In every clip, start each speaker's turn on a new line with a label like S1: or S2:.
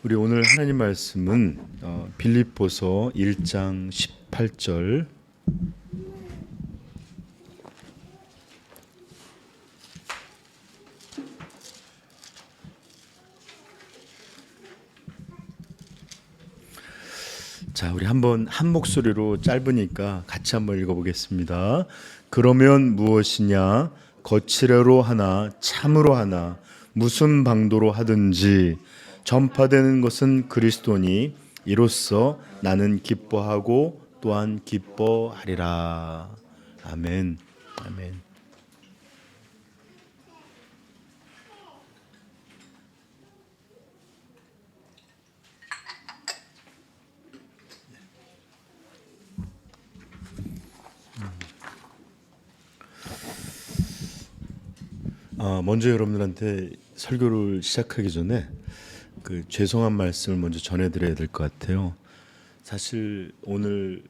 S1: 우리 오늘 하나님 말씀은 빌립보서 1장 18절 자, 우리 한번 한 목소리로 짧으니까 같이 한번 읽어보겠습니다. 그러면 무엇이냐? 거칠애로 하나 참으로 하나 무슨 방도로 하든지 전파되는 것은 그리스도니 이로써 나는 기뻐하고 또한 기뻐하리라. 아멘. 아멘. 먼저 여러분들한테 설교를 시작하기 전에 죄송한 말씀을 먼저 전해드려야 될 것 같아요. 사실 오늘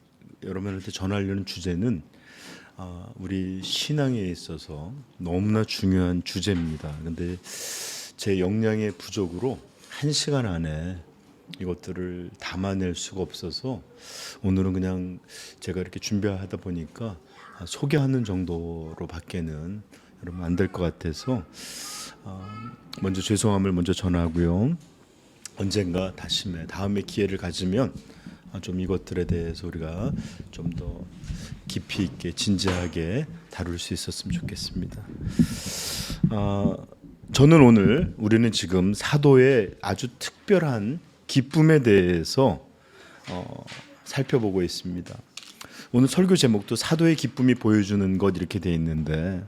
S1: 여러분한테 전하려는 주제는 우리 신앙에 있어서 너무나 중요한 주제입니다. 근데 제 역량의 부족으로 1시간 안에 이것들을 담아낼 수가 없어서 오늘은 그냥 제가 이렇게 준비하다 보니까 소개하는 정도로 밖에는 여러분 안 될 것 같아서 먼저 죄송함을 먼저 전하고요. 언젠가 다음에 기회를 가지면 좀 이것들에 대해서 우리가 좀 더 깊이 있게 진지하게 다룰 수 있었으면 좋겠습니다. 우리는 지금 사도의 아주 특별한 기쁨에 대해서 살펴보고 있습니다. 오늘 설교 제목도 사도의 기쁨이 보여주는 것 이렇게 돼 있는데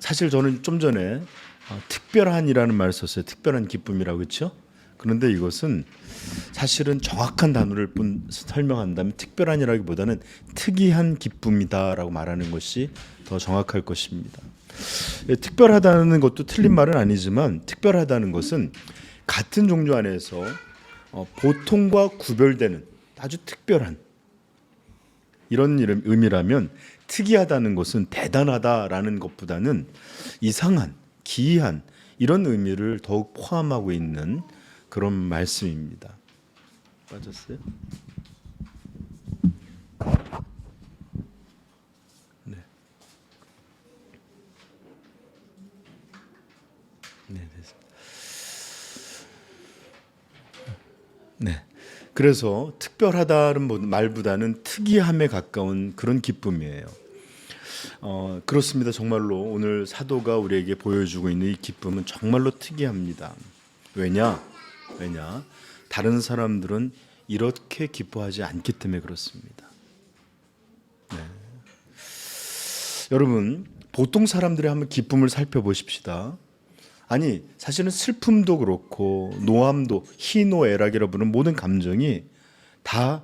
S1: 사실 저는 좀 전에 특별한이라는 말을 썼어요. 특별한 기쁨이라고, 그렇죠? 그런데 이것은 사실은 정확한 단어를 설명한다면 특별한이라기보다는 특이한 기쁨이다라고 말하는 것이 더 정확할 것입니다. 특별하다는 것도 틀린 말은 아니지만 특별하다는 것은 같은 종류 안에서 보통과 구별되는 아주 특별한 이런 의미라면, 특이하다는 것은 대단하다라는 것보다는 이상한, 기이한 이런 의미를 더욱 포함하고 있는 그런 말씀입니다. 빠졌어요? 네. 네, 됐습니다. 네. 그래서 특별하다는 말보다는 특이함에 가까운 그런 기쁨이에요. 그렇습니다. 정말로 오늘 사도가 우리에게 보여주고 있는 이 기쁨은 정말로 특이합니다. 왜냐? 다른 사람들은 이렇게 기뻐하지 않기 때문에 그렇습니다. 네. 여러분, 보통 사람들의 한번 기쁨을 살펴보십시다. 아니, 사실은 슬픔도 그렇고 노함도, 희노애락이라고 부르는 모든 감정이 다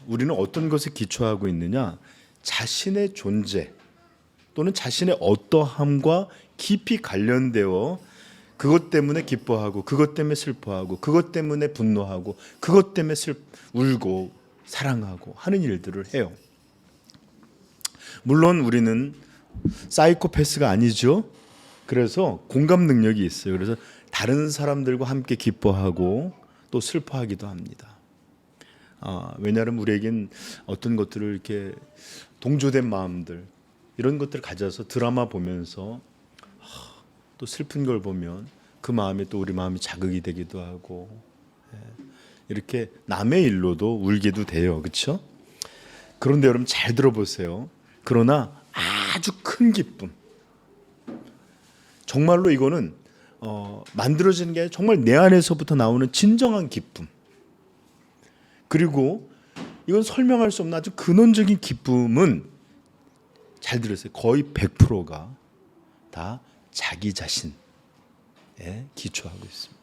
S1: 우리는 어떤 것에 기초하고 있느냐? 자신의 존재 또는 자신의 어떠함과 깊이 관련되어 그것 때문에 기뻐하고, 그것 때문에 슬퍼하고, 그것 때문에 분노하고, 그것 때문에 울고 사랑하고 하는 일들을 해요. 물론 우리는 사이코패스가 아니죠. 그래서 공감 능력이 있어요. 그래서 다른 사람들과 함께 기뻐하고 또 슬퍼하기도 합니다. 왜냐하면 우리에겐 어떤 것들을 이렇게 동조된 마음들, 이런 것들을 가져서 드라마 보면서 또 슬픈 걸 보면 그 마음에 또 우리 마음이 자극이 되기도 하고, 이렇게 남의 일로도 울기도 돼요. 그렇죠? 그런데 여러분 잘 들어보세요. 그러나 아주 큰 기쁨, 정말로 이거는 만들어지는 게 정말 내 안에서부터 나오는 진정한 기쁨, 그리고 이건 설명할 수 없는 아주 근원적인 기쁨은, 잘 들으세요, 거의 100%가 다 자기 자신에 기초하고 있습니다.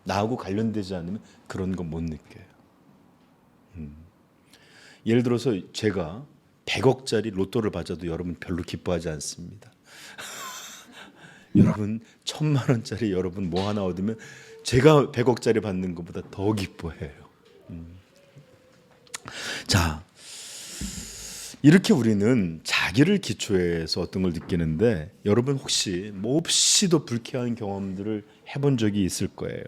S1: 나하고 관련되지 않으면 그런 거 못 느껴요. 예를 들어서 제가 100억짜리 로또를 받아도 여러분 별로 기뻐하지 않습니다. 여러분 1000만 원짜리 여러분 뭐 하나 얻으면 제가 100억짜리 받는 것보다 더 기뻐해요. 자, 이렇게 우리는 자기를 기초해서 어떤 걸 느끼는데, 여러분 혹시 몹시도 불쾌한 경험들을 해본 적이 있을 거예요.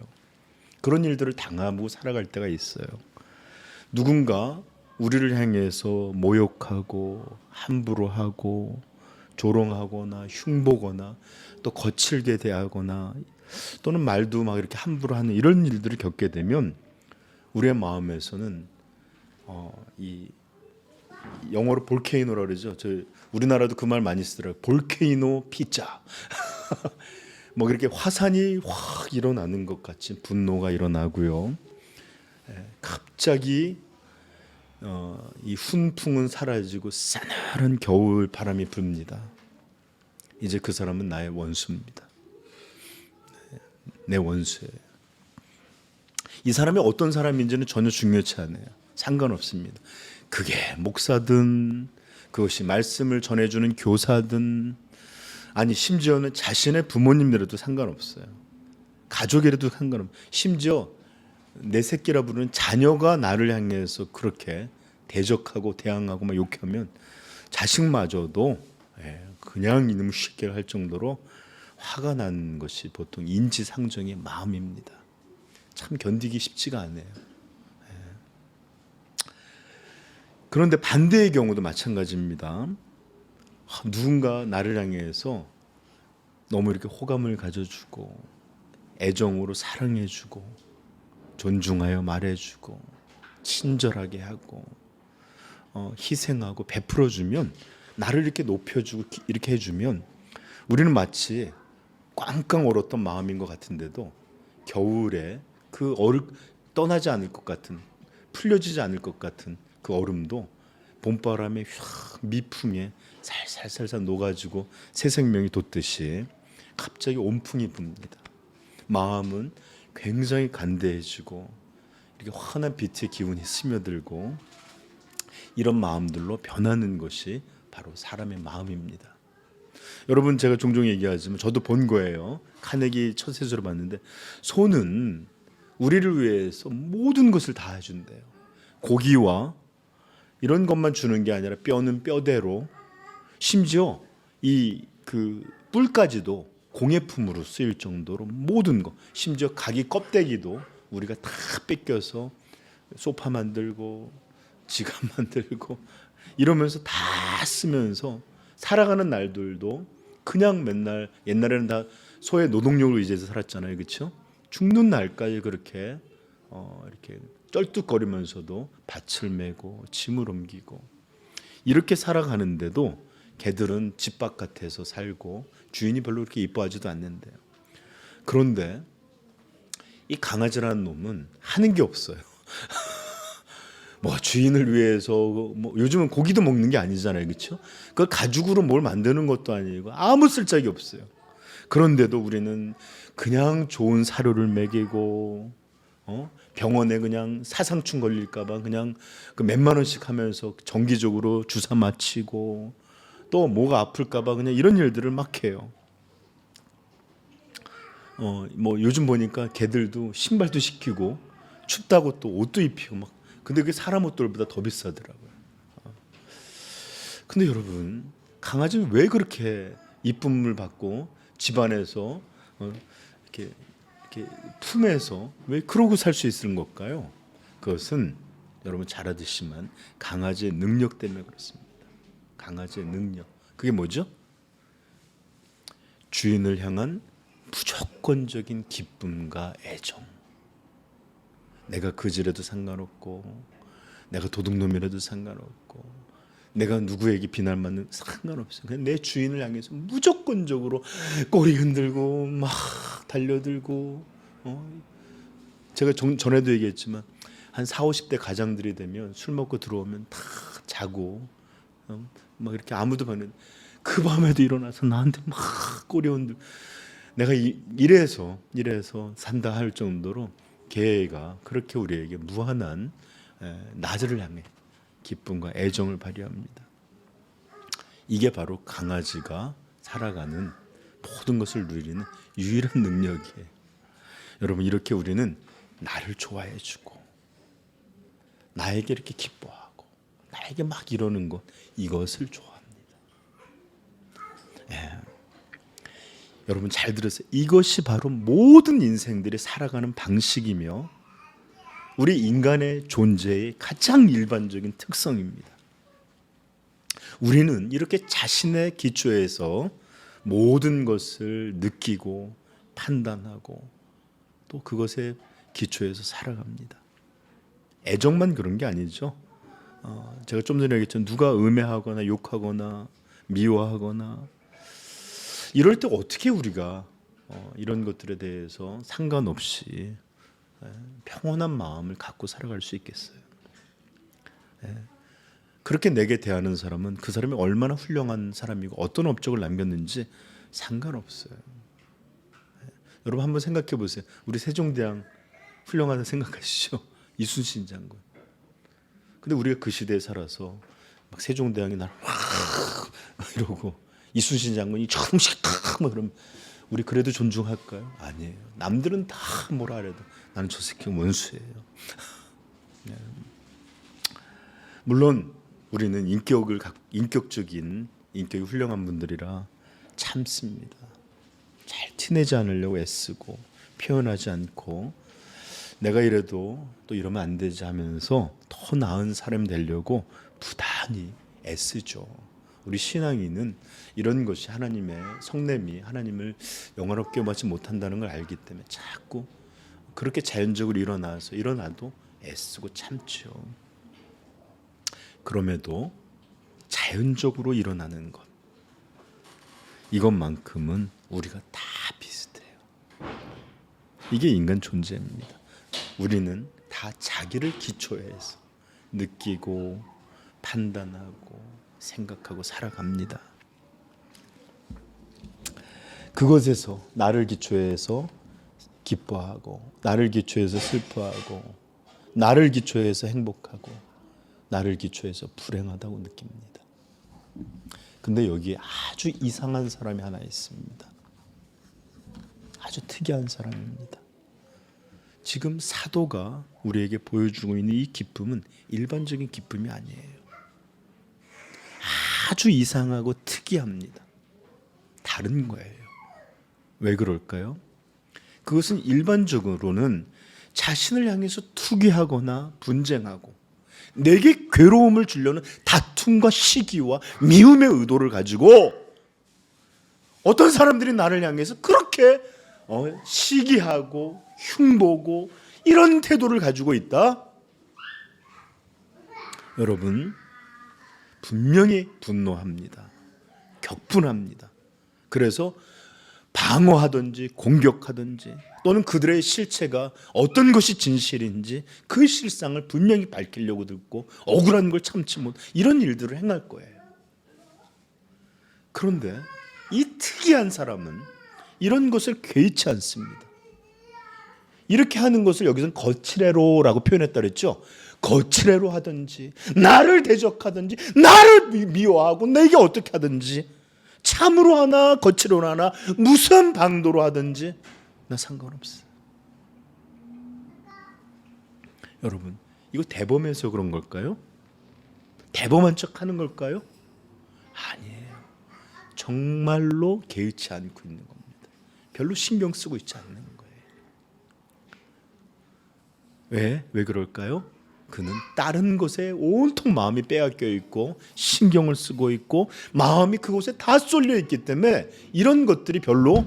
S1: 그런 일들을 당하고 살아갈 때가 있어요. 누군가 우리를 향해서 모욕하고 함부로 하고 조롱하거나 흉보거나 또 거칠게 대하거나 또는 말도 막 이렇게 함부로 하는 이런 일들을 겪게 되면 우리의 마음에서는 이 영어로 볼케이노라 그러죠. 우리나라도 그 말 많이 쓰더라고요. 볼케이노 피자. 뭐 이렇게 화산이 확 일어나는 것 같이 분노가 일어나고요. 갑자기 이 훈풍은 사라지고 싸늘한 겨울 바람이 붑니다. 이제 그 사람은 나의 원수입니다. 내 원수예요. 이 사람이 어떤 사람인지는 전혀 중요치 않아요. 상관없습니다. 그게 목사든 그것이 말씀을 전해주는 교사든 아니 심지어는 자신의 부모님들에도 상관없어요. 가족이라도 상관없어요. 심지어 내 새끼라 부르는 자녀가 나를 향해서 그렇게 대적하고 대항하고 막 욕하면 자식마저도 그냥 이놈 쉽게 할 정도로 화가 난 것이 보통 인지상정의 마음입니다. 참 견디기 쉽지가 않아요. 그런데 반대의 경우도 마찬가지입니다. 누군가 나를 향해서 너무 이렇게 호감을 가져주고 애정으로 사랑해주고 존중하여 말해주고 친절하게 하고 희생하고 베풀어주면, 나를 이렇게 높여주고 이렇게 해주면 우리는 마치 꽝꽝 얼었던 마음인 것 같은데도 겨울에 그 떠나지 않을 것 같은, 풀려지지 않을 것 같은 그 얼음도 봄바람에 휙 미풍에 살살살살 녹아지고 새 생명이 돋듯이 갑자기 온풍이 붑니다. 마음은 굉장히 간대해지고 이렇게 환한 빛의 기운이 스며들고 이런 마음들로 변하는 것이 바로 사람의 마음입니다. 여러분, 제가 종종 얘기하지만 저도 본 거예요. 카네기 처세술을 봤는데 소는 우리를 위해서 모든 것을 다 해준대요. 고기와 이런 것만 주는 게 아니라 뼈는 뼈대로, 심지어 이 그 뿔까지도 공예품으로 쓰일 정도로 모든 것, 심지어 가기 껍데기도 우리가 다 뺏겨서 소파 만들고 지갑 만들고 이러면서 다 쓰면서 살아가는 날들도 그냥 맨날, 옛날에는 다 소의 노동력으로 의지해서 살았잖아요, 그렇죠? 죽는 날까지 그렇게 이렇게 쩔뚝거리면서도 밭을 메고 짐을 옮기고 이렇게 살아가는데도 개들은 집 바깥에서 살고 주인이 별로 그렇게 이뻐하지도 않는데요. 그런데 이 강아지라는 놈은 하는 게 없어요. 뭐 주인을 위해서 뭐 요즘은 고기도 먹는 게 아니잖아요, 그렇죠? 그 가죽으로 뭘 만드는 것도 아니고 아무 쓸데기 없어요. 그런데도 우리는 그냥 좋은 사료를 먹이고 병원에 그냥 사상충 걸릴까봐 그냥 그 몇만 원씩 하면서 정기적으로 주사 맞히고 또 뭐가 아플까봐 그냥 이런 일들을 막 해요. 뭐 요즘 보니까 개들도 신발도 시키고 춥다고 또 옷도 입히고 막. 근데 그게 사람 옷들보다 더 비싸더라고요. 근데 여러분, 강아지는 왜 그렇게 이쁨을 받고 집안에서 이렇게 품에서 왜 그러고 살 수 있는 걸까요? 그것은 여러분 잘 알듯이만 강아지의 능력 때문에 그렇습니다. 강아지의 능력. 그게 뭐죠? 주인을 향한 무조건적인 기쁨과 애정. 내가 그지라도 상관없고 내가 도둑놈이라도 상관없고 내가 누구에게 비난받는 상관없어요. 그냥 내 주인을 향해서 무조건적으로 꼬리 흔들고 막 달려들고 제가 전에도 얘기했지만 한 40, 50대 가장들이 되면 술 먹고 들어오면 다 자고 막 이렇게 아무도 반응. 그 밤에도 일어나서 나한테 막 꼬리 흔들. 내가 이래서 산다 할 정도로 개가 그렇게 우리에게 무한한 낮을 향해 기쁨과 애정을 발휘합니다. 이게 바로 강아지가 살아가는 모든 것을 누리는 유일한 능력이에요. 여러분, 이렇게 우리는 나를 좋아해주고 나에게 이렇게 기뻐하고 나에게 막 이러는 것, 이것을 좋아합니다. 예. 여러분 잘 들으세요. 이것이 바로 모든 인생들이 살아가는 방식이며 우리 인간의 존재의 가장 일반적인 특성입니다. 우리는 이렇게 자신의 기초에서 모든 것을 느끼고 판단하고 또 그것에 기초해서 살아갑니다. 애정만 그런 게 아니죠. 제가 좀 전에 얘기했죠. 누가 음해하거나 욕하거나 미워하거나 이럴 때 어떻게 우리가 이런 것들에 대해서 상관없이 평온한 마음을 갖고 살아갈 수 있겠어요. 그렇게 내게 대하는 사람은 그 사람이 얼마나 훌륭한 사람이고 어떤 업적을 남겼는지 상관없어요. 여러분 한번 생각해 보세요. 우리 세종대왕 훌륭하다 생각하시죠? 이순신 장군. 근데 우리가 그 시대에 살아서 막 세종대왕이 나를 확 이러고 이순신 장군이 조금씩 막 그러면 우리 그래도 존중할까요? 아니에요. 남들은 다 뭐라 그래도 나는 저 새끼가 원수예요. 네. 물론 우리는 인격적인 인격이 훌륭한 분들이라 참습니다. 잘 티내지 않으려고 애쓰고 표현하지 않고 내가 이래도 또 이러면 안 되지 하면서 더 나은 사람이 되려고 부단히 애쓰죠. 우리 신앙인은 이런 것이 하나님의 성냄이 하나님을 영화롭게 받지 못한다는 걸 알기 때문에 자꾸 그렇게 자연적으로 일어나도 애쓰고 참죠. 그럼에도 자연적으로 일어나는 것, 이것만큼은 우리가 다 비슷해요. 이게 인간 존재입니다. 우리는 다 자기를 기초해서 느끼고 판단하고 생각하고 살아갑니다. 그것에서 나를 기초해서 기뻐하고 나를 기초해서 슬퍼하고 나를 기초해서 행복하고 나를 기초해서 불행하다고 느낍니다. 근데 여기에 아주 이상한 사람이 하나 있습니다. 아주 특이한 사람입니다. 지금 사도가 우리에게 보여주고 있는 이 기쁨은 일반적인 기쁨이 아니에요. 아주 이상하고 특이합니다. 다른 거예요. 왜 그럴까요? 그것은 일반적으로는 자신을 향해서 투기하거나 분쟁하고 내게 괴로움을 주려는 다툼과 시기와 미움의 의도를 가지고 어떤 사람들이 나를 향해서 그렇게 시기하고 흉보고 이런 태도를 가지고 있다. 여러분 분명히 분노합니다. 격분합니다. 그래서 방어하든지 공격하든지 또는 그들의 실체가 어떤 것이 진실인지 그 실상을 분명히 밝히려고 듣고 억울한 걸 참지 못 이런 일들을 행할 거예요. 그런데 이 특이한 사람은 이런 것을 개의치 않습니다. 이렇게 하는 것을 여기서는 거칠애로라고 표현했다 그랬죠. 거칠애로 하든지 나를 대적하든지 나를 미워하고 내게 어떻게 하든지 참으로 하나 거칠애로 하나 무슨 방도로 하든지 나 상관없어요. 여러분 이거 대범해서 그런 걸까요? 대범한 척하는 걸까요? 아니에요. 정말로 개의치 않고 있는 겁니다. 별로 신경 쓰고 있지 않는 거예요. 왜 그럴까요? 그는 다른 것에 온통 마음이 빼앗겨 있고 신경을 쓰고 있고 마음이 그곳에 다 쏠려 있기 때문에 이런 것들이 별로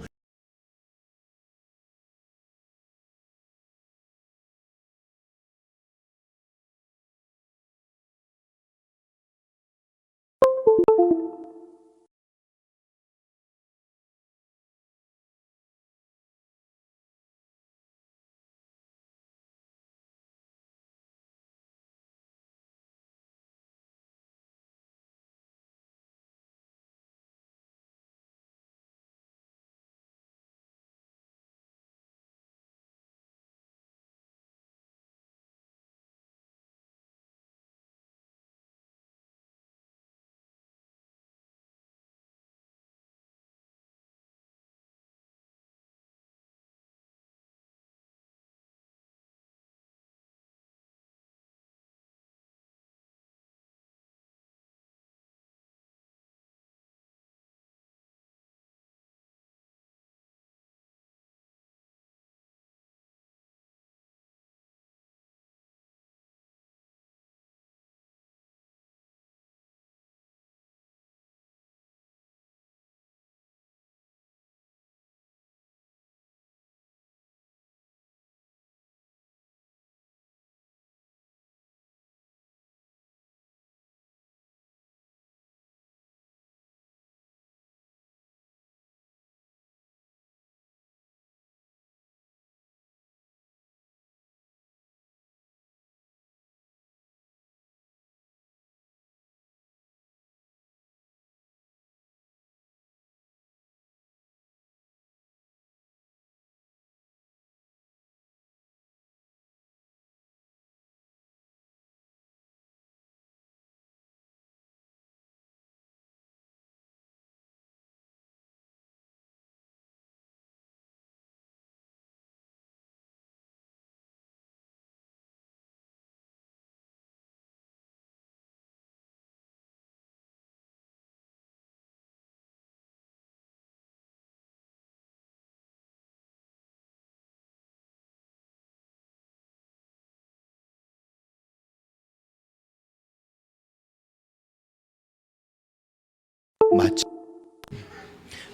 S1: 마치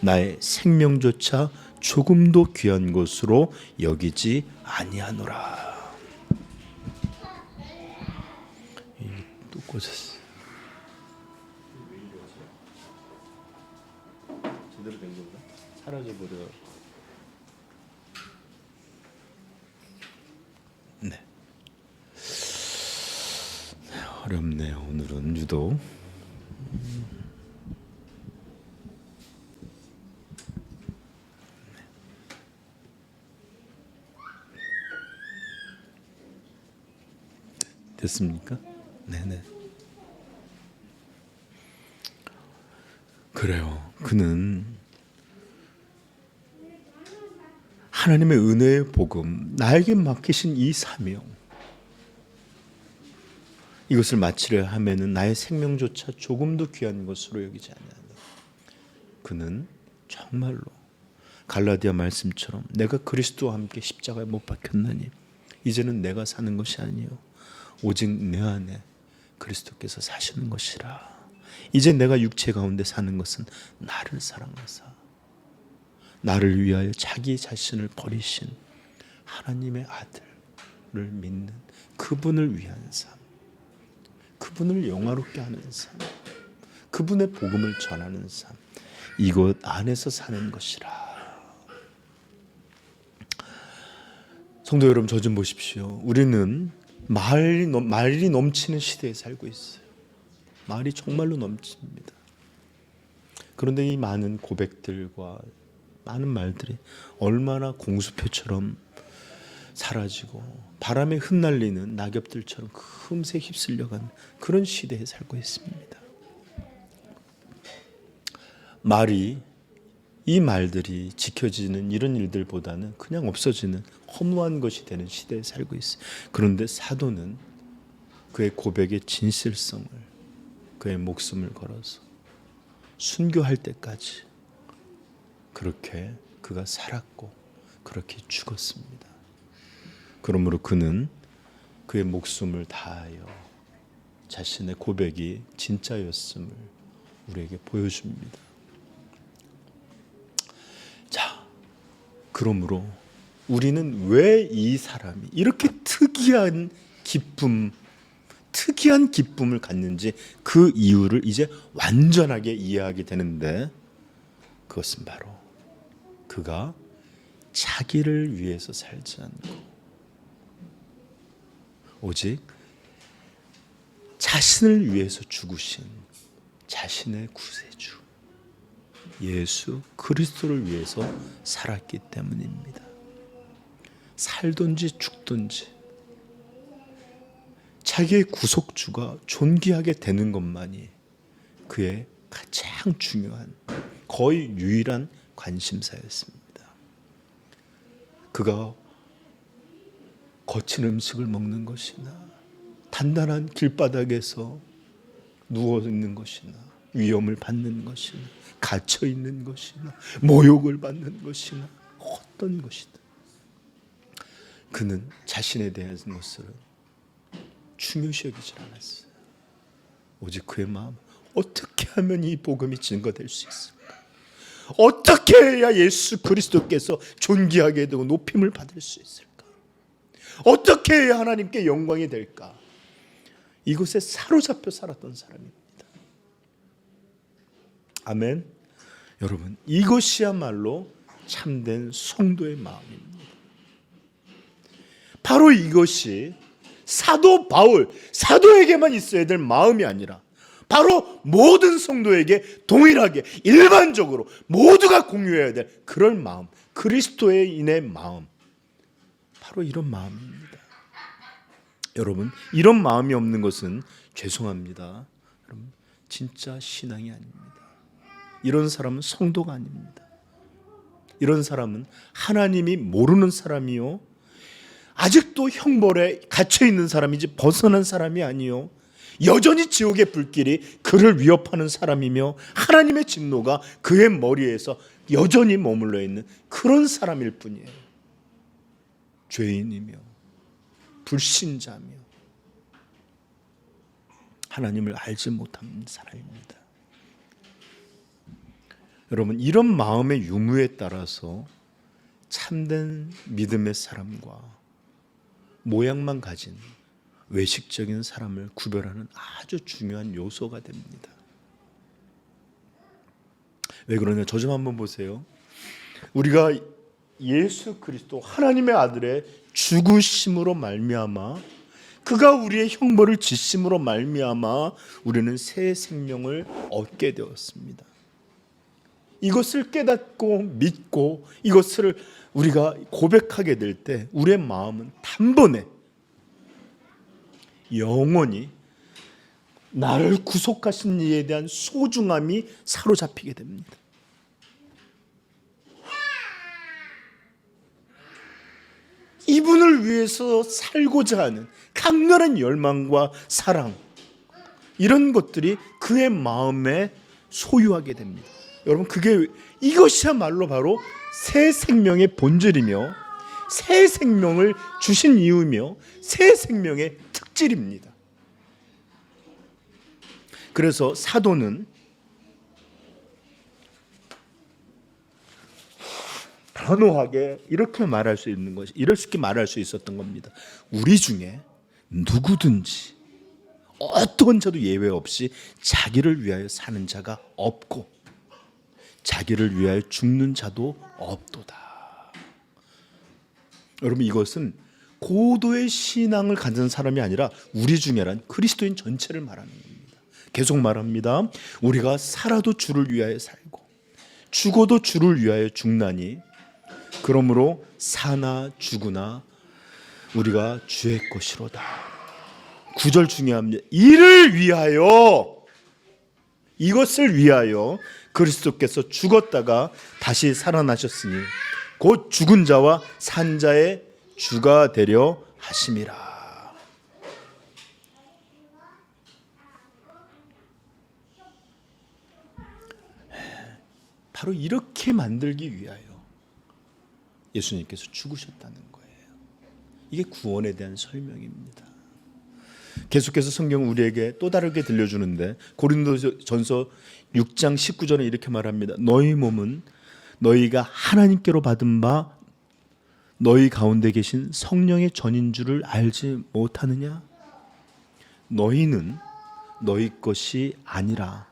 S1: 나의 생명조차 조금도 귀한 것으로 여기지 아니하노라. 또 꽂았어. 제대로 된 건가? 사라져 버려. 네. 어렵네요. 오늘은 유독. 됐습니까? 네네. 그래요. 그는 하나님의 은혜의 복음, 나에게 맡기신 이 사명, 이것을 마치려 하면은 나의 생명조차 조금도 귀한 것으로 여기지 아니하노라. 그는 정말로 갈라디아 말씀처럼 내가 그리스도와 함께 십자가에 못 박혔나니 이제는 내가 사는 것이 아니요 오직 내 안에 그리스도께서 사시는 것이라. 이제 내가 육체 가운데 사는 것은 나를 사랑하사 나를 위하여 자기 자신을 버리신 하나님의 아들을 믿는 그분을 위한 삶, 그분을 영화롭게 하는 삶, 그분의 복음을 전하는 삶, 이것 안에서 사는 것이라. 성도 여러분, 저 좀 보십시오. 우리는 말이 넘치는 시대에 살고 있어요. 말이 정말로 넘칩니다. 그런데 이 많은 고백들과 많은 말들이 얼마나 공수표처럼 사라지고 바람에 흩날리는 낙엽들처럼 금세 휩쓸려가는 그런 시대에 살고 있습니다. 이 말들이 지켜지는 이런 일들보다는 그냥 없어지는 허무한 것이 되는 시대에 살고 있어요. 그런데 사도는 그의 고백의 진실성을, 그의 목숨을 걸어서 순교할 때까지 그렇게 그가 살았고 그렇게 죽었습니다. 그러므로 그는 그의 목숨을 다하여 자신의 고백이 진짜였음을 우리에게 보여줍니다. 자, 그러므로 우리는 왜 이 사람이 이렇게 특이한 기쁨을 갖는지 그 이유를 이제 완전하게 이해하게 되는데, 그것은 바로 그가 자기를 위해서 살지 않고 오직 자신을 위해서 죽으신 자신의 구세주 예수 그리스도를 위해서 살았기 때문입니다. 살든지 죽든지 자기의 구속주가 존귀하게 되는 것만이 그의 가장 중요한, 거의 유일한 관심사였습니다. 그가 거친 음식을 먹는 것이나 단단한 길바닥에서 누워 있는 것이나 위험을 받는 것이나 갇혀 있는 것이나 모욕을 받는 것이나 어떤 것이든 그는 자신에 대한 것을 중요시 여기지 않았어요. 오직 그의 마음, 어떻게 하면 이 복음이 증거될 수 있을까? 어떻게 해야 예수 그리스도께서 존귀하게 되고 높임을 받을 수 있을까? 어떻게 해야 하나님께 영광이 될까? 이곳에 사로잡혀 살았던 사람입니다. 아멘. 여러분, 이것이야말로 참된 성도의 마음입니다. 바로 이것이 사도 바울, 사도에게만 있어야 될 마음이 아니라 바로 모든 성도에게 동일하게 일반적으로 모두가 공유해야 될 그런 마음, 그리스도인의 마음, 바로 이런 마음입니다. 여러분, 이런 마음이 없는 것은 죄송합니다. 여러분, 진짜 신앙이 아닙니다. 이런 사람은 성도가 아닙니다. 이런 사람은 하나님이 모르는 사람이요, 아직도 형벌에 갇혀 있는 사람이지 벗어난 사람이 아니요, 여전히 지옥의 불길이 그를 위협하는 사람이며 하나님의 진노가 그의 머리에서 여전히 머물러 있는 그런 사람일 뿐이에요. 죄인이며 불신자며 하나님을 알지 못하는 사람입니다. 여러분, 이런 마음의 유무에 따라서 참된 믿음의 사람과 모양만 가진 외식적인 사람을 구별하는 아주 중요한 요소가 됩니다. 왜 그러냐? 저 좀 한번 보세요. 우리가 예수 그리스도 하나님의 아들의 죽으심으로 말미암아, 그가 우리의 형벌을 지심으로 말미암아 우리는 새 생명을 얻게 되었습니다. 이것을 깨닫고 믿고 이것을 우리가 고백하게 될 때 우리의 마음은 단번에 영원히 나를 구속하신 이에 대한 소중함이 사로잡히게 됩니다. 이분을 위해서 살고자 하는 강렬한 열망과 사랑, 이런 것들이 그의 마음에 소유하게 됩니다. 여러분, 이것이야말로 바로 새 생명의 본질이며 새 생명을 주신 이유며 새 생명의 특질입니다. 그래서 사도는 단호하게 이렇게 말할 수 있는 것이, 이렇게 말할 수 있었던 겁니다. 우리 중에 누구든지 어떤 자도 예외 없이 자기를 위하여 사는 자가 없고 자기를 위하여 죽는 자도 없도다. 여러분, 이것은 고도의 신앙을 가진 사람이 아니라 우리 중에란 그리스도인 전체를 말하는 겁니다. 계속 말합니다. 우리가 살아도 주를 위하여 살고 죽어도 주를 위하여 죽나니 그러므로 사나 죽으나 우리가 주의 것이로다. 9절 중요합니다. 이를 위하여, 이것을 위하여 그리스도께서 죽었다가 다시 살아나셨으니 곧 죽은 자와 산 자의 주가 되려 하심이라. 바로 이렇게 만들기 위하여 예수님께서 죽으셨다는 거예요. 이게 구원에 대한 설명입니다. 계속해서 성경은 우리에게 또 다르게 들려주는데 고린도전서 6장 19절에 이렇게 말합니다. 너희 몸은 너희가 하나님께로 받은 바 너희 가운데 계신 성령의 전인 줄을 알지 못하느냐? 너희는 너희 것이 아니라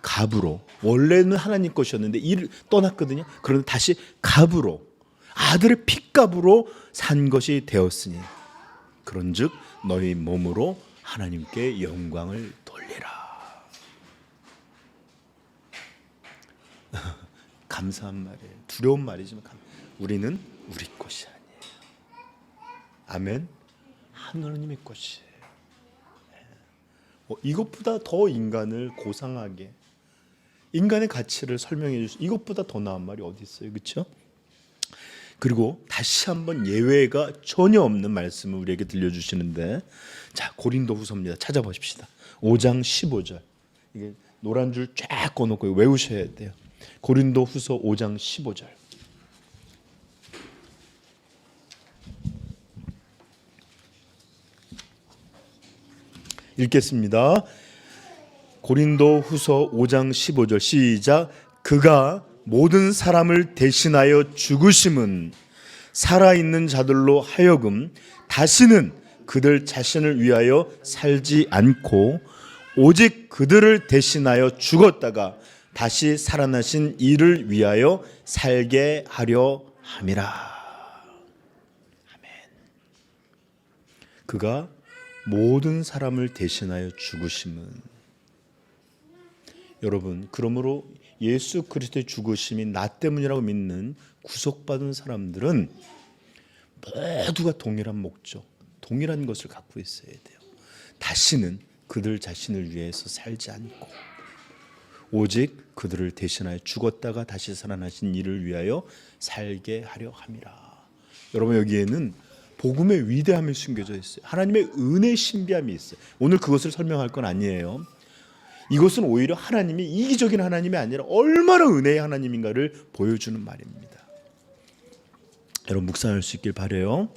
S1: 갑으로, 원래는 하나님 것이었는데 이를 떠났거든요. 그런데 다시 갑으로, 아들의 핏값으로 산 것이 되었으니 그런즉 너희 몸으로 하나님께 영광을 돌리라. 감사한 말이에요. 두려운 말이지만 우리는 우리 것이 아니에요. 아멘. 하나님의 것이에요. 이것보다 더 인간을 고상하게, 인간의 가치를 설명해 주신 이것보다 더 나은 말이 어디 있어요? 그렇죠? 그리고 다시 한번 예외가 전혀 없는 말씀을 우리에게 들려주시는데, 자, 고린도후서입니다. 찾아보십시다. 5장 15절. 이게 노란 줄 쫙 꺼놓고 외우셔야 돼요. 고린도후서 5장 15절. 읽겠습니다. 고린도후서 5장 15절 시작. 그가 모든 사람을 대신하여 죽으심은 살아있는 자들로 하여금 다시는 그들 자신을 위하여 살지 않고 오직 그들을 대신하여 죽었다가 다시 살아나신 이를 위하여 살게 하려 함이라. 아멘. 그가 모든 사람을 대신하여 죽으심은, 여러분, 그러므로 예수 그리스도의 죽으심이 나 때문이라고 믿는 구속받은 사람들은 모두가 동일한 목적, 동일한 것을 갖고 있어야 돼요. 다시는 그들 자신을 위해서 살지 않고 오직 그들을 대신하여 죽었다가 다시 살아나신 이를 위하여 살게 하려 함이라. 여러분, 여기에는 복음의 위대함이 숨겨져 있어요. 하나님의 은혜의 신비함이 있어요. 오늘 그것을 설명할 건 아니에요. 이것은 오히려 하나님이 이기적인 하나님이 아니라 얼마나 은혜의 하나님인가를 보여주는 말입니다. 여러분, 묵상할 수 있길 바라요.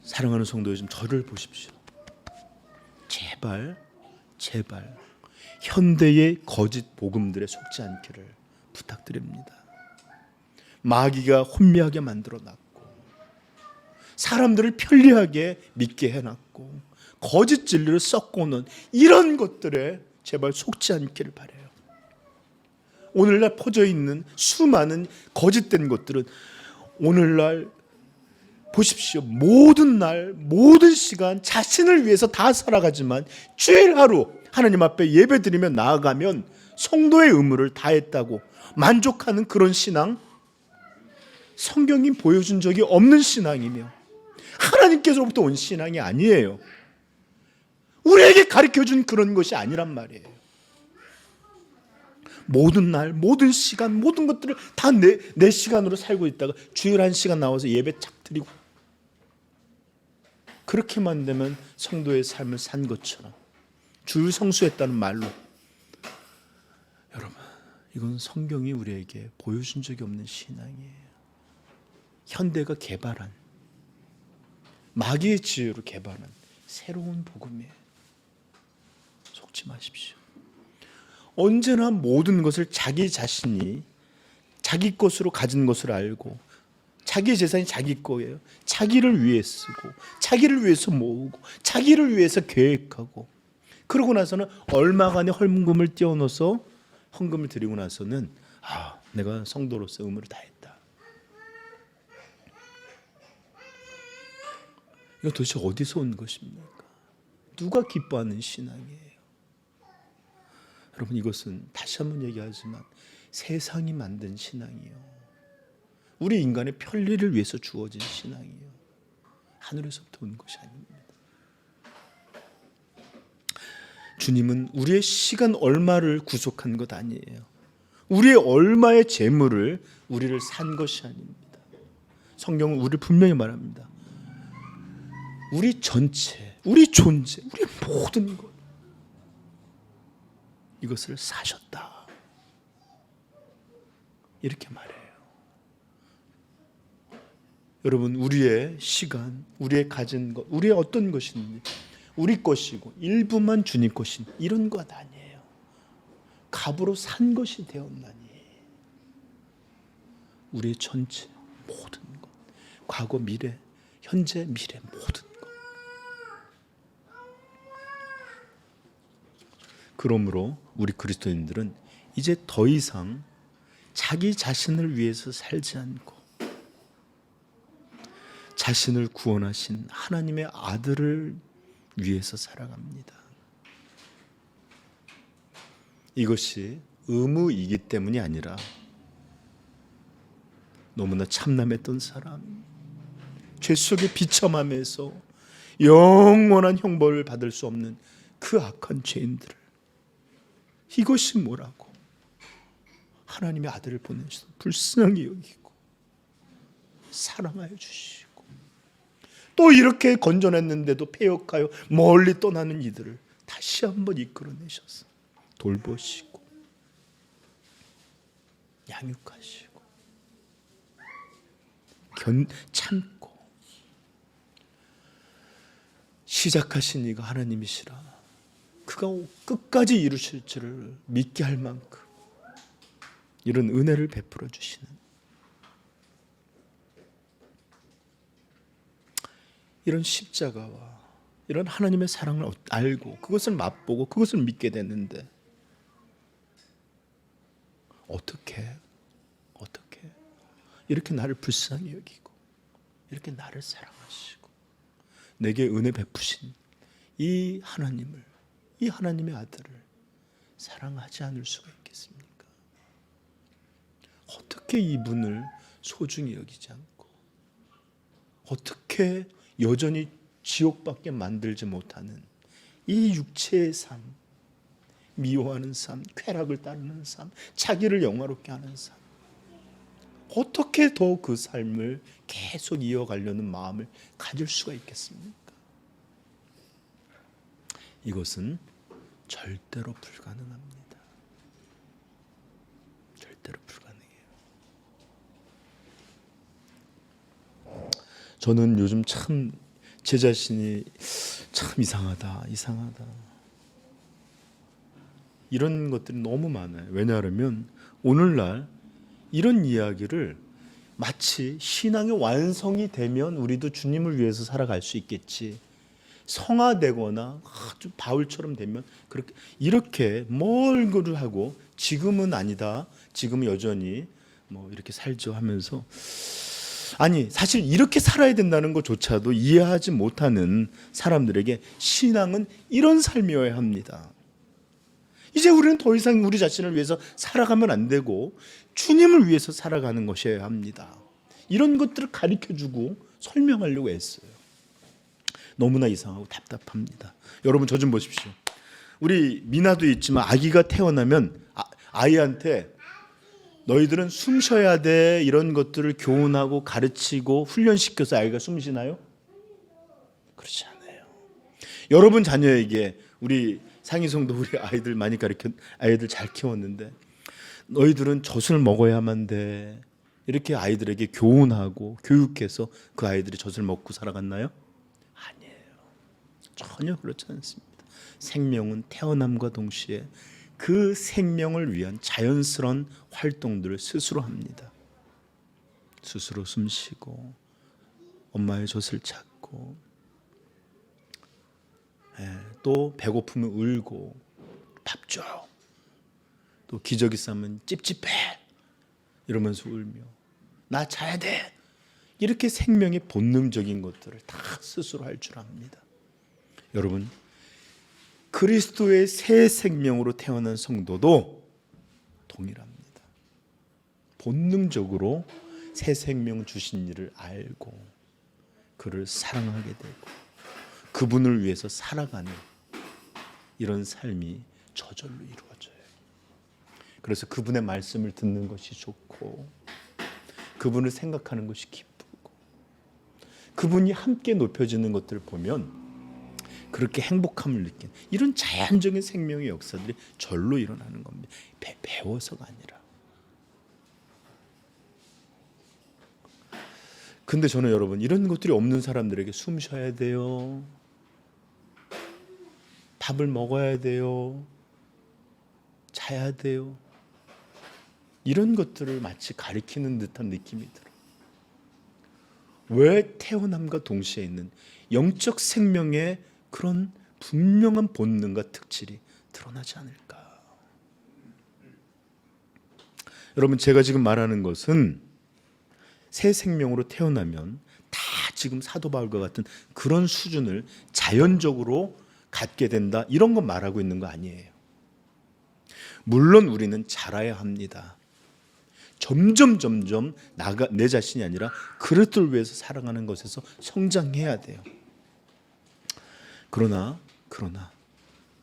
S1: 사랑하는 성도, 좀 저를 보십시오. 제발 현대의 거짓 복음들에 속지 않기를 부탁드립니다. 마귀가 혼미하게 만들어 놨고 사람들을 편리하게 믿게 해놨고 거짓 진리를 섞어놓은 이런 것들에 제발 속지 않기를 바라요. 오늘날 퍼져 있는 수많은 거짓된 것들은 오늘날 보십시오. 모든 날 모든 시간 자신을 위해서 다 살아가지만 주일 하루 하나님 앞에 예배드리며 나아가면 성도의 의무를 다했다고 만족하는 그런 신앙, 성경이 보여준 적이 없는 신앙이며 하나님께서부터 온 신앙이 아니에요. 우리에게 가르쳐준 그런 것이 아니란 말이에요. 모든 날 모든 시간 모든 것들을 다 내 시간으로 살고 있다가 주일 한 시간 나와서 예배 착 드리고, 그렇게만 되면 성도의 삶을 산 것처럼 주일 성수했다는 말로, 여러분 이건 성경이 우리에게 보여준 적이 없는 신앙이에요. 현대가 개발한, 마귀의 지혜로 개발한 새로운 복음이에요. 속지 마십시오. 언제나 모든 것을 자기 자신이 자기 것으로 가진 것을 알고 자기 재산이 자기 거예요. 자기를 위해 쓰고 자기를 위해서 모으고 자기를 위해서 계획하고, 그러고 나서는 얼마간의 헌금을 띄워넣어서 헌금을 드리고 나서는 내가 성도로서 의무를 다했다. 이거 도대체 어디서 온 것입니까? 누가 기뻐하는 신앙이에요? 여러분 이것은 다시 한번 얘기하지만 세상이 만든 신앙이요, 우리 인간의 편리를 위해서 주어진 신앙이요, 하늘에서부터 온 것이 아닙니다. 주님은 우리의 시간 얼마를 구속한 것 아니에요. 우리의 얼마의 재물을 우리를 산 것이 아닙니다. 성경은 우리를 분명히 말합니다. 우리 전체, 우리 존재, 우리 모든 것, 이것을 사셨다, 이렇게 말해요. 여러분 우리의 시간, 우리의 가진 것, 우리의 어떤 것인지 우리 것이고 일부만 주님 것인 이런 것 아니에요. 값으로 산 것이 되었나니 우리의 전체 모든 것, 과거 미래 현재 미래 모든 것. 그러므로 우리 그리스도인들은 이제 더 이상 자기 자신을 위해서 살지 않고 자신을 구원하신 하나님의 아들을 위해서 살아갑니다. 이것이 의무이기 때문이 아니라 너무나 참남했던 사람, 죄 속에 비참함에서 영원한 형벌을 받을 수 없는 그 악한 죄인들을, 이것이 뭐라고 하나님의 아들을 보내셔서 불쌍히 여기고 사랑하여 주시고, 또 이렇게 건져냈는데도 패역하여 멀리 떠나는 이들을 다시 한번 이끌어내셔서 돌보시고 양육하시고 참고, 시작하신 이가 하나님이시라 그가 끝까지 이루실 줄을 믿게 할 만큼 이런 은혜를 베풀어 주시는, 이런 십자가와 이런 하나님의 사랑을 알고 그것을 맛보고 그것을 믿게 됐는데 어떻게 이렇게 나를 불쌍히 여기고 이렇게 나를 사랑하시고 내게 은혜 베푸신 이 하나님을, 이 하나님의 아들을 사랑하지 않을 수가 있겠습니까? 어떻게 이분을 소중히 여기지 않고 어떻게 여전히 지옥밖에 만들지 못하는 이 육체의 삶, 미워하는 삶, 쾌락을 따르는 삶, 자기를 영화롭게 하는 삶, 어떻게 더 그 삶을 계속 이어가려는 마음을 가질 수가 있겠습니까? 이것은 절대로 불가능합니다. 절대로 불가능해요. 저는 요즘 참 제 자신이 참 이상하다. 이런 것들이 너무 많아요. 왜냐하면 오늘날 이런 이야기를 마치 신앙의 완성이 되면 우리도 주님을 위해서 살아갈 수 있겠지, 성화되거나 아주 바울처럼 되면 그렇게 이렇게 멀거를 하고 지금은 아니다, 지금은 여전히 뭐 이렇게 살죠 하면서, 아니 사실 이렇게 살아야 된다는 것조차도 이해하지 못하는 사람들에게 신앙은 이런 삶이어야 합니다. 이제 우리는 더 이상 우리 자신을 위해서 살아가면 안 되고 주님을 위해서 살아가는 것이어야 합니다. 이런 것들을 가르쳐주고 설명하려고 했어요. 너무나 이상하고 답답합니다. 여러분 저 좀 보십시오. 우리 미나도 있지만 아기가 태어나면 아이한테 너희들은 숨 쉬어야 돼, 이런 것들을 교훈하고 가르치고 훈련시켜서 아이가 숨 쉬나요? 그렇지 않아요. 여러분 자녀에게, 우리 상희성도 우리 아이들 많이 아이들 잘 키웠는데 너희들은 젖을 먹어야만 돼, 이렇게 아이들에게 교훈하고 교육해서 그 아이들이 젖을 먹고 살아갔나요? 아니에요. 전혀 그렇지 않습니다. 생명은 태어남과 동시에 그 생명을 위한 자연스러운 활동들을 스스로 합니다. 스스로 숨 쉬고 엄마의 젖을 찾고, 또 배고프면 울고 밥 줘, 또 기저귀 싸면 찝찝해 이러면서 울며 나 자야 돼, 이렇게 생명의 본능적인 것들을 다 스스로 할 줄 압니다. 여러분, 그리스도의 새 생명으로 태어난 성도도 동일합니다. 본능적으로 새 생명 주신 이를 알고 그를 사랑하게 되고 그분을 위해서 살아가는 이런 삶이 저절로 이루어져요. 그래서 그분의 말씀을 듣는 것이 좋고 그분을 생각하는 것이 기쁘고 그분이 함께 높여지는 것들을 보면 그렇게 행복함을 느끼는 이런 자연적인 생명의 역사들이 절로 일어나는 겁니다. 배워서가 아니라. 근데 저는 여러분, 이런 것들이 없는 사람들에게 숨 쉬어야 돼요, 밥을 먹어야 돼요, 자야 돼요, 이런 것들을 마치 가리키는 듯한 느낌이 들어요. 왜 태어남과 동시에 있는 영적 생명의 그런 분명한 본능과 특질이 드러나지 않을까? 여러분, 제가 지금 말하는 것은 새 생명으로 태어나면 다 지금 사도 바울과 같은 그런 수준을 자연적으로 갖게 된다, 이런 거 말하고 있는 거 아니에요. 물론 우리는 자라야 합니다. 점점 내 자신이 아니라 그릇들 위해서 살아가는 것에서 성장해야 돼요. 그러나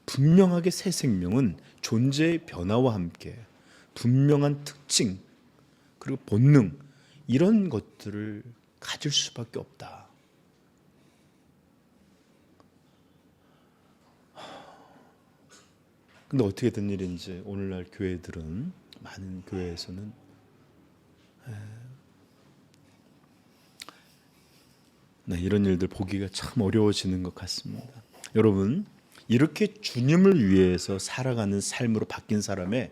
S1: 분명하게 새 생명은 존재의 변화와 함께 분명한 특징 그리고 본능, 이런 것들을 가질 수밖에 없다. 근데 어떻게 된 일인지 오늘날 교회들은, 많은 교회에서는 이런 일들 보기가 참 어려워지는 것 같습니다. 여러분, 이렇게 주님을 위해서 살아가는 삶으로 바뀐 사람의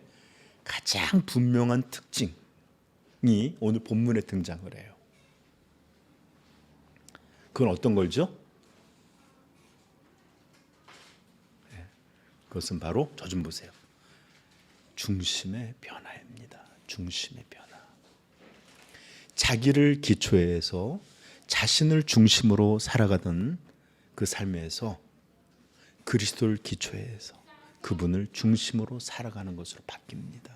S1: 가장 분명한 특징이 오늘 본문에 등장을 해요. 그건 어떤 걸죠? 그것은 바로, 저 좀 보세요, 중심의 변화입니다. 중심의 변화. 자기를 기초해서 자신을 중심으로 살아가던 그 삶에서 그리스도를 기초해서 그분을 중심으로 살아가는 것으로 바뀝니다.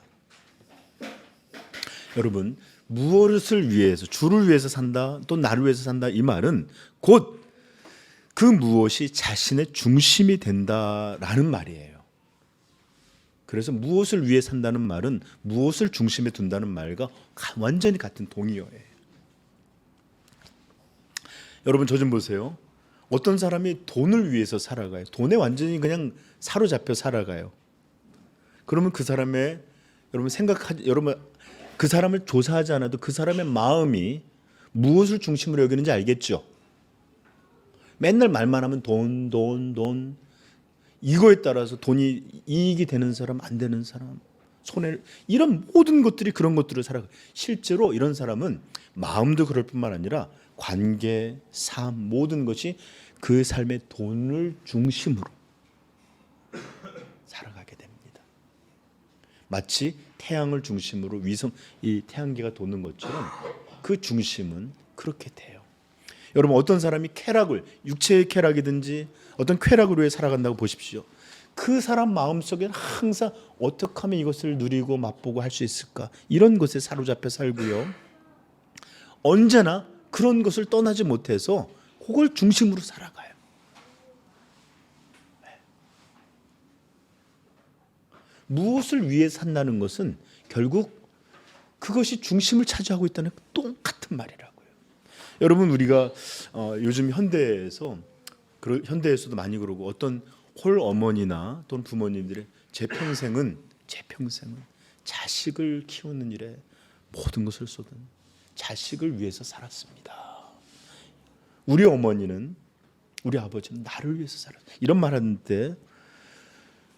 S1: 여러분, 무엇을 위해서, 주를 위해서 산다, 또 나를 위해서 산다, 이 말은 곧 그 무엇이 자신의 중심이 된다라는 말이에요. 그래서 무엇을 위해 산다는 말은 무엇을 중심에 둔다는 말과 완전히 같은 동의어예요. 여러분, 저 좀 보세요. 어떤 사람이 돈을 위해서 살아가요. 돈에 완전히 그냥 사로잡혀 살아가요. 그러면 그 사람의, 여러분 그 사람을 조사하지 않아도 그 사람의 마음이 무엇을 중심으로 여기는지 알겠죠? 맨날 말만 하면 돈. 이거에 따라서 돈이 이익이 되는 사람, 안 되는 사람, 손해, 이런 모든 것들이 그런 것들을 살아가. 실제로 이런 사람은 마음도 그럴 뿐만 아니라 관계, 삶, 모든 것이 그 삶의 돈을 중심으로 살아가게 됩니다. 마치 태양을 중심으로 이 태양계가 도는 것처럼 그 중심은 그렇게 돼요. 여러분, 어떤 사람이 쾌락을, 육체의 쾌락이든지 어떤 쾌락을 위해 살아간다고 보십시오. 그 사람 마음속에 항상 어떻게 하면 이것을 누리고 맛보고 할 수 있을까, 이런 것에 사로잡혀 살고요. 언제나 그런 것을 떠나지 못해서 그걸 중심으로 살아가요. 무엇을 위해 산다는 것은 결국 그것이 중심을 차지하고 있다는 똑같은 말이라고요. 여러분, 우리가 요즘 현대에서도 많이 그러고, 어떤 홀 어머니나 또는 부모님들의 제 평생은 자식을 키우는 일에 모든 것을 쏟은 자식을 위해서 살았습니다. 우리 어머니는, 우리 아버지는 나를 위해서 살았다, 이런 말 하는데,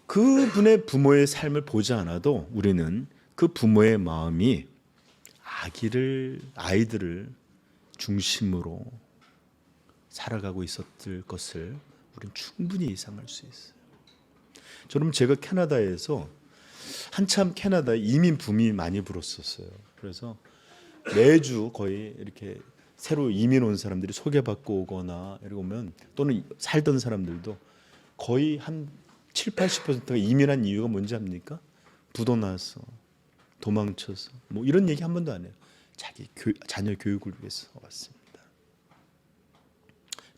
S1: 그분의 부모의 삶을 보지 않아도 우리는 그 부모의 마음이 아이들을 중심으로 살아가고 있었을 것을 우리는 충분히 예상할 수 있어요. 저는 제가 캐나다에서 한참 캐나다에 이민 붐이 많이 불었었어요. 그래서 매주 거의 이렇게 새로 이민 온 사람들이 소개받고 오거나 이러고 오면, 또는 살던 사람들도 거의 한 7, 80%가 이민한 이유가 뭔지 압니까? 부도 나서, 도망쳐서, 뭐 이런 얘기 한 번도 안 해요. 자기 자녀 교육을 위해서 왔습니다.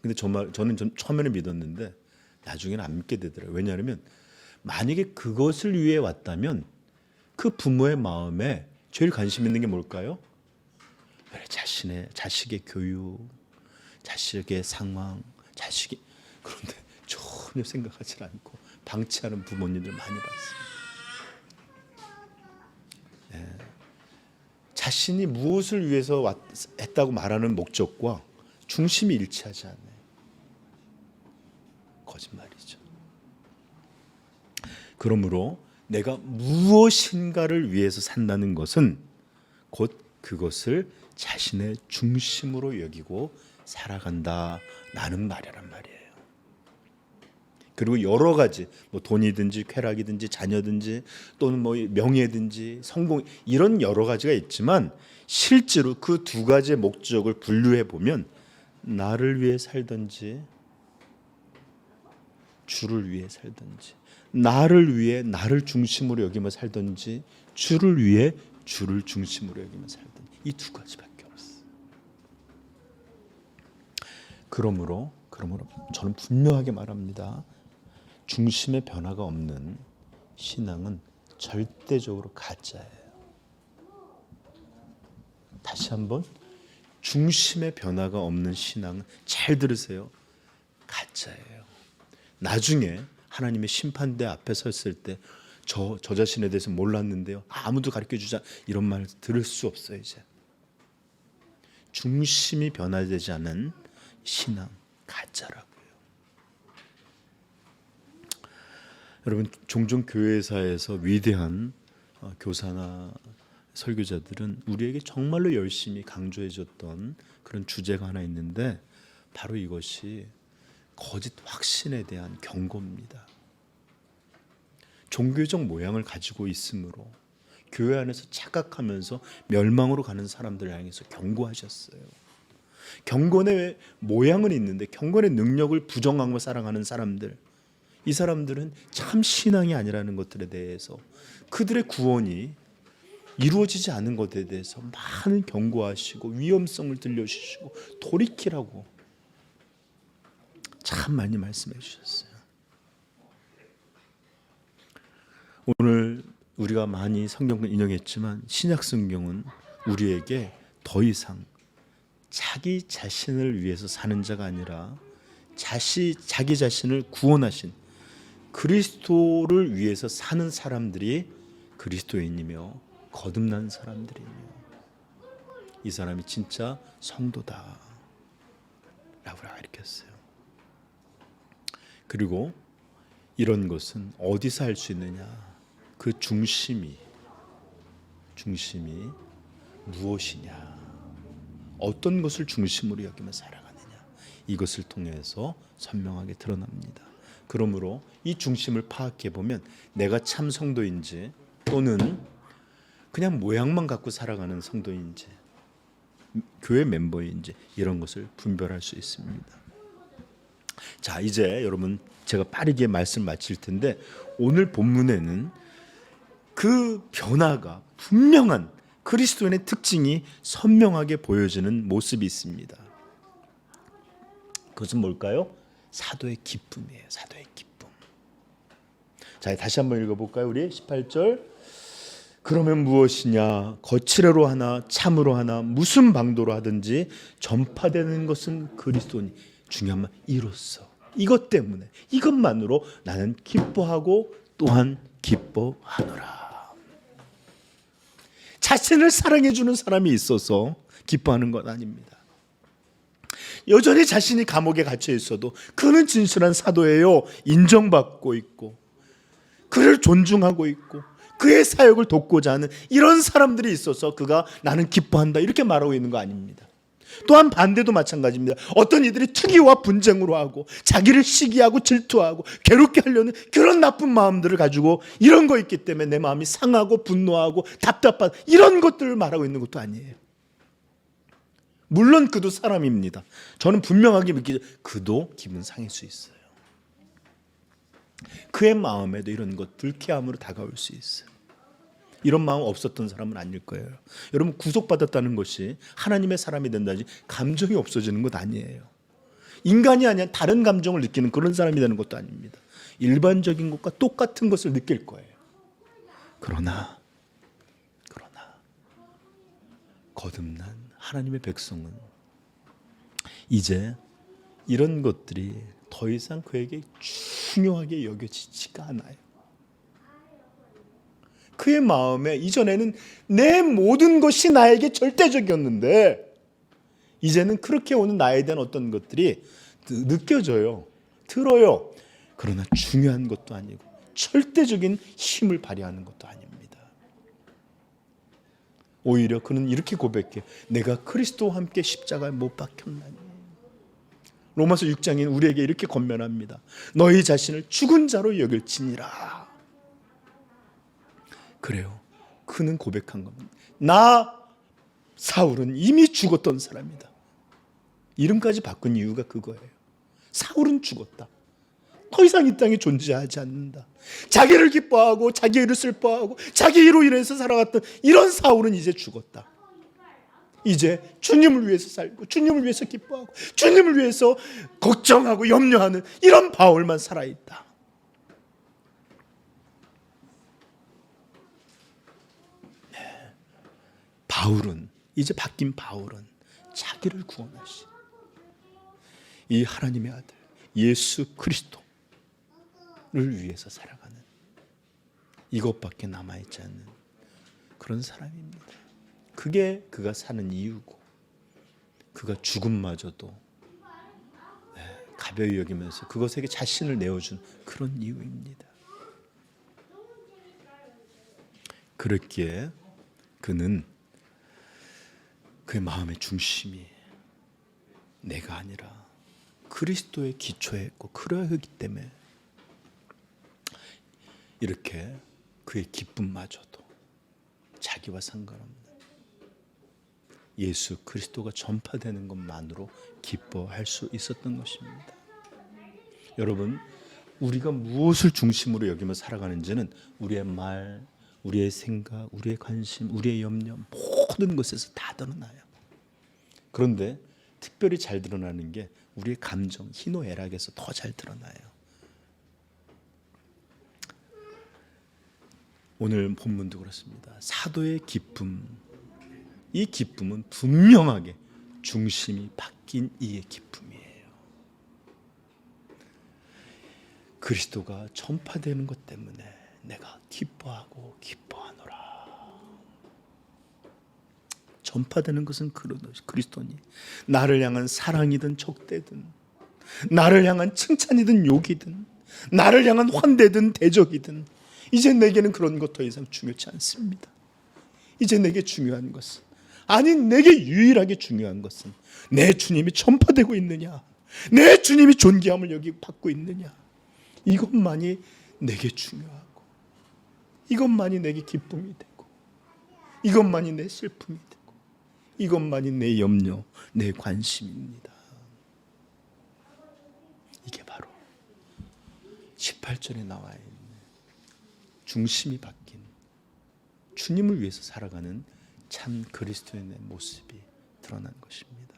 S1: 근데 저는 처음에는 믿었는데 나중에는 안 믿게 되더라고요. 왜냐하면 만약에 그것을 위해 왔다면 그 부모의 마음에 제일 관심 있는 게 뭘까요? 자식의 교육, 자식의 상황, 그런데 전혀 생각하지 않고 방치하는 부모님들 많이 봤습니다. 자신이 무엇을 위해서 했다고 말하는 목적과 중심이 일치하지 않아요. 거짓말이죠. 그러므로 내가 무엇인가를 위해서 산다는 것은 곧 그것을 자신의 중심으로 여기고 살아간다라는 말이란 말이에요. 그리고 여러 가지, 뭐 돈이든지 쾌락이든지 자녀든지 또는 뭐 명예든지 성공, 이런 여러 가지가 있지만, 실제로 그 두 가지의 목적을 분류해 보면 나를 위해 살든지 주를 위해 살든지, 나를 위해 나를 중심으로 여기며 살든지, 주를 위해 주를 중심으로 여기며 살든지, 이 두 가지밖에 없어요. 그러므로 저는 분명하게 말합니다. 중심의 변화가 없는 신앙은 절대적으로 가짜예요. 다시 한번, 중심의 변화가 없는 신앙은, 잘 들으세요, 가짜예요. 나중에 하나님의 심판대 앞에 섰을 때 저 자신에 대해서 몰랐는데요, 아무도 가르쳐주자, 이런 말 들을 수 없어요. 이제 중심이 변화되지 않은 신앙, 가짜라고요. 여러분, 종종 교회사에서 위대한 교사나 설교자들은 우리에게 정말로 열심히 강조해줬던 그런 주제가 하나 있는데, 바로 이것이 거짓 확신에 대한 경고입니다. 종교적 모양을 가지고 있으므로 교회 안에서 착각하면서 멸망으로 가는 사람들을 향해서 경고하셨어요. 경건의 모양은 있는데 경건의 능력을 부정하고 살아가는 사람들, 이 사람들은 참 신앙이 아니라는 것들에 대해서, 그들의 구원이 이루어지지 않은 것에 대해서 많은 경고하시고 위험성을 들려주시고 돌이키라고 참 많이 말씀해 주셨어요. 오늘 우리가 많이 성경을 인용했지만, 신약 성경은 우리에게 더 이상 자기 자신을 위해서 사는 자가 아니라 자기 자신을 구원하신 그리스도를 위해서 사는 사람들이 그리스도인이며 거듭난 사람들이며, 이 사람이 진짜 성도다 라고 가르쳤어요. 그리고 이런 것은 어디서 할 수 있느냐? 그 중심이 무엇이냐? 어떤 것을 중심으로 여기며 살아가느냐? 이것을 통해서 선명하게 드러납니다. 그러므로 이 중심을 파악해 보면 내가 참 성도인지 또는 그냥 모양만 갖고 살아가는 성도인지 교회 멤버인지 이런 것을 분별할 수 있습니다. 자, 이제 여러분 제가 빠르게 말씀 마칠 텐데 오늘 본문에는 그 변화가 분명한 그리스도인의 특징이 선명하게 보여지는 모습이 있습니다. 그것은 뭘까요? 사도의 기쁨이에요. 사도의 기쁨. 자, 다시 한번 읽어볼까요? 우리 18절. 그러면 무엇이냐? 거칠어로 하나 참으로 하나 무슨 방도로 하든지 전파되는 것은 그리스도니. 중요한 말 이로써 이것 때문에 이것만으로 나는 기뻐하고 또한 기뻐하노라. 자신을 사랑해 주는 사람이 있어서 기뻐하는 것 아닙니다. 여전히 자신이 감옥에 갇혀 있어도 그는 진실한 사도예요. 인정받고 있고 그를 존중하고 있고 그의 사역을 돕고자 하는 이런 사람들이 있어서 그가 나는 기뻐한다 이렇게 말하고 있는 거 아닙니다. 또한 반대도 마찬가지입니다. 어떤 이들이 투기와 분쟁으로 하고 자기를 시기하고 질투하고 괴롭게 하려는 그런 나쁜 마음들을 가지고 이런 거 있기 때문에 내 마음이 상하고 분노하고 답답한 이런 것들을 말하고 있는 것도 아니에요. 물론 그도 사람입니다. 저는 분명하게 믿기죠. 그도 기분 상할 수 있어요. 그의 마음에도 이런 것 불쾌함으로 다가올 수 있어요. 이런 마음 없었던 사람은 아닐 거예요. 여러분 구속받았다는 것이 하나님의 사람이 된다지 감정이 없어지는 것 아니에요. 인간이 아니라 다른 감정을 느끼는 그런 사람이 되는 것도 아닙니다. 일반적인 것과 똑같은 것을 느낄 거예요. 그러나 거듭난 하나님의 백성은 이제 이런 것들이 더 이상 그에게 중요하게 여겨지지가 않아요. 그의 마음에 이전에는 내 모든 것이 나에게 절대적이었는데 이제는 그렇게 오는 나에 대한 어떤 것들이 느껴져요. 들어요. 그러나 중요한 것도 아니고 절대적인 힘을 발휘하는 것도 아닙니다. 오히려 그는 이렇게 고백해. 내가 그리스도와 함께 십자가에 못 박혔나니. 로마서 6장인 우리에게 이렇게 권면합니다. 너희 자신을 죽은 자로 여길지니라. 그래요. 그는 고백한 겁니다. 나 사울은 이미 죽었던 사람이다. 이름까지 바꾼 이유가 그거예요. 사울은 죽었다. 더 이상 이 땅에 존재하지 않는다. 자기를 기뻐하고 자기 일을 슬퍼하고 자기 일로 인해서 살아갔던 이런 사울은 이제 죽었다. 이제 주님을 위해서 살고 주님을 위해서 기뻐하고 주님을 위해서 걱정하고 염려하는 이런 바울만 살아있다. 바울은 이제 바뀐 바울은 자기를 구원하신 이 하나님의 아들 예수 그리스도를 위해서 살아가는 이것밖에 남아있지 않는 그런 사람입니다. 그게 그가 사는 이유고 그가 죽음마저도 가벼이 여기면서 그것에게 자신을 내어준 그런 이유입니다. 그렇기에 그는 그의 마음의 중심이 내가 아니라 그리스도의 기초에 있고 그러하기 때문에 이렇게 그의 기쁨마저도 자기와 상관없는 예수 그리스도가 전파되는 것만으로 기뻐할 수 있었던 것입니다. 여러분, 우리가 무엇을 중심으로 여기며 살아가는지는 우리의 말, 우리의 생각, 우리의 관심, 우리의 염려 모든 것에서 다 드러나요. 그런데 특별히 잘 드러나는 게 우리의 감정, 희노애락에서 더 잘 드러나요. 오늘 본문도 그렇습니다. 사도의 기쁨, 이 기쁨은 분명하게 중심이 바뀐 이의 기쁨이에요. 그리스도가 전파되는 것 때문에 내가 기뻐하고 기뻐하노라. 전파되는 것은 그리스도니 나를 향한 사랑이든 적대든 나를 향한 칭찬이든 욕이든 나를 향한 환대든 대적이든 이제 내게는 그런 것 더 이상 중요치 않습니다. 이제 내게 중요한 것은, 아니 내게 유일하게 중요한 것은 내 주님이 전파되고 있느냐, 내 주님이 존귀함을 여기 받고 있느냐, 이것만이 내게 중요하고, 이것만이 내게 기쁨이 되고, 이것만이 내 슬픔이 되고, 이것만이 내 염려, 내 관심입니다. 이게 바로 18절에 나와 있는 중심이 바뀐 주님을 위해서 살아가는 참 그리스도인의 모습이 드러난 것입니다.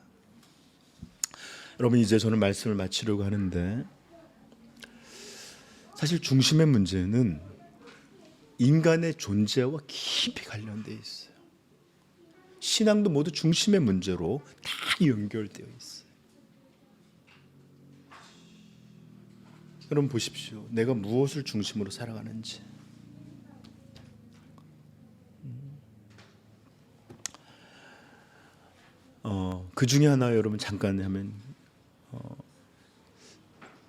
S1: 여러분, 이제 저는 말씀을 마치려고 하는데, 사실 중심의 문제는 인간의 존재와 깊이 관련되어 있어요. 신앙도 모두 중심의 문제로 다 연결되어 있어요. 여러분 보십시오. 내가 무엇을 중심으로 살아가는지. 그 중에 하나 여러분 잠깐 하면,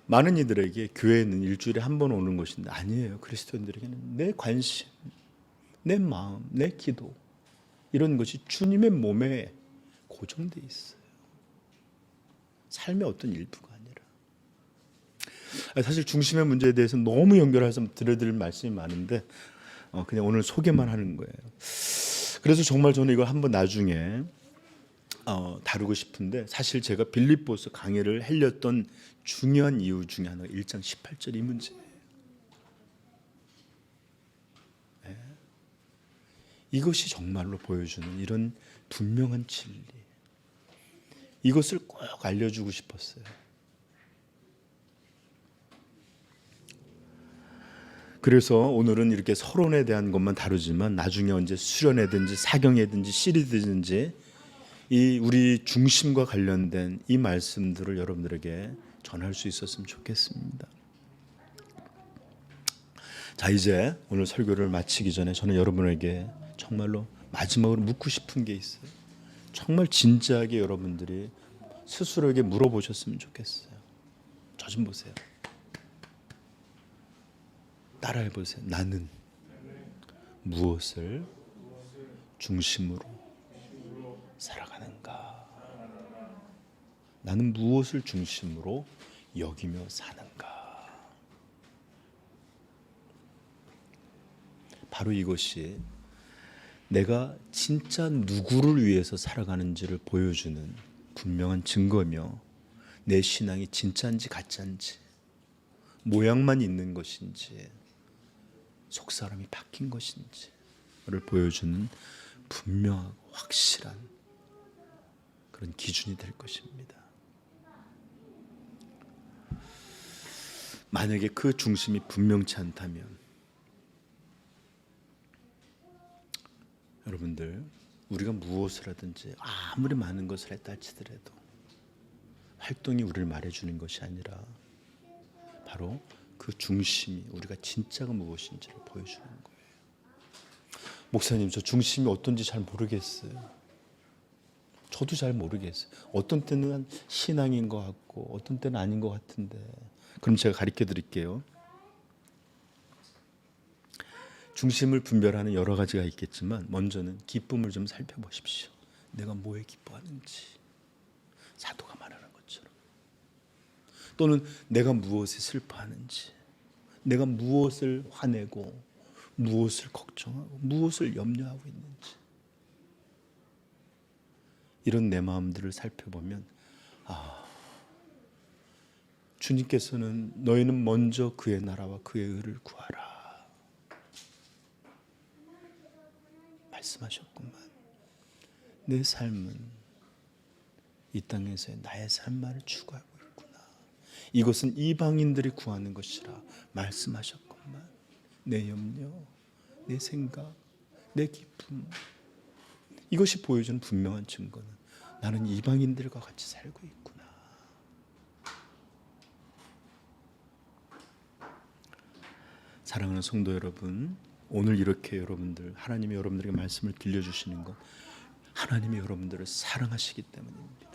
S1: 많은 이들에게 교회는 일주일에 한 번 오는 것인데 아니에요. 그리스도인들에게는 내 관심, 내 마음, 내 기도, 이런 것이 주님의 몸에 고정되어 있어요. 삶의 어떤 일부가 아니라. 사실 중심의 문제에 대해서 너무 연결해서 드려드릴 말씀이 많은데 그냥 오늘 소개만 하는 거예요. 그래서 정말 저는 이걸 한번 나중에 다루고 싶은데, 사실 제가 빌립보서 강의를 하려던 중요한 이유 중에 하나가 1장 18절 이 문제예요. 네. 이것이 정말로 보여주는 이런 분명한 진리, 이것을 꼭 알려주고 싶었어요. 그래서 오늘은 이렇게 서론에 대한 것만 다루지만 나중에 언제 수련회든지 사경회든지 시리든지 이 우리 중심과 관련된 이 말씀들을 여러분들에게 전할 수 있었으면 좋겠습니다. 자, 이제 오늘 설교를 마치기 전에 저는 여러분에게 정말로 마지막으로 묻고 싶은 게 있어요. 정말 진지하게 여러분들이 스스로에게 물어보셨으면 좋겠어요. 저 좀 보세요. 따라해 보세요. 나는 무엇을 중심으로 살아가는가? 나는 무엇을 중심으로 여기며 사는가? 바로 이것이 내가 진짜 누구를 위해서 살아가는지를 보여주는 분명한 증거며, 내 신앙이 진짜인지 가짜인지, 모양만 있는 것인지 속사람이 바뀐 것인지를 보여주는 분명하고 확실한 그런 기준이 될 것입니다. 만약에 그 중심이 분명치 않다면 여러분들, 우리가 무엇을 하든지 아무리 많은 것을 했다 할지라도 활동이 우리를 말해주는 것이 아니라 바로 그 중심이 우리가 진짜가 무엇인지를 보여주는 거예요. 목사님, 저 중심이 어떤지 잘 모르겠어요. 저도 잘 모르겠어요. 어떤 때는 신앙인 것 같고 어떤 때는 아닌 것 같은데, 그럼 제가 가르쳐 드릴게요. 중심을 분별하는 여러 가지가 있겠지만 먼저는 기쁨을 좀 살펴보십시오. 내가 뭐에 기뻐하는지, 사도가 말하는 것처럼. 또는 내가 무엇에 슬퍼하는지, 내가 무엇을 화내고 무엇을 걱정하고 무엇을 염려하고 있는지, 이런 내 마음들을 살펴보면 주님께서는 너희는 먼저 그의 나라와 그의 의를 구하라 말씀하셨구만. 내 삶은 이 땅에서의 나의 삶만을 추구하고 있구나. 이것은 이방인들이 구하는 것이라 말씀하셨구만. 내 염려, 내 생각, 내 기쁨, 이것이 보여주는 분명한 증거는 나는 이방인들과 같이 살고 있구나. 사랑하는 성도 여러분, 오늘 이렇게 여러분들, 하나님이 여러분들에게 말씀을 들려주시는 것, 하나님이 여러분들을 사랑하시기 때문입니다.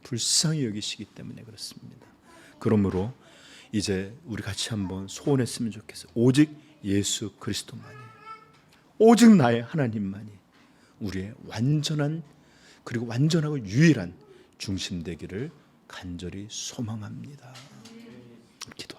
S1: 불쌍히 여기시기 때문에 그렇습니다. 그러므로 이제 우리 같이 한번 소원했으면 좋겠어요. 오직 예수 그리스도만이, 오직 나의 하나님만이 우리의 완전한 그리고 완전하고 유일한 중심 되기를 간절히 소망합니다. 기도.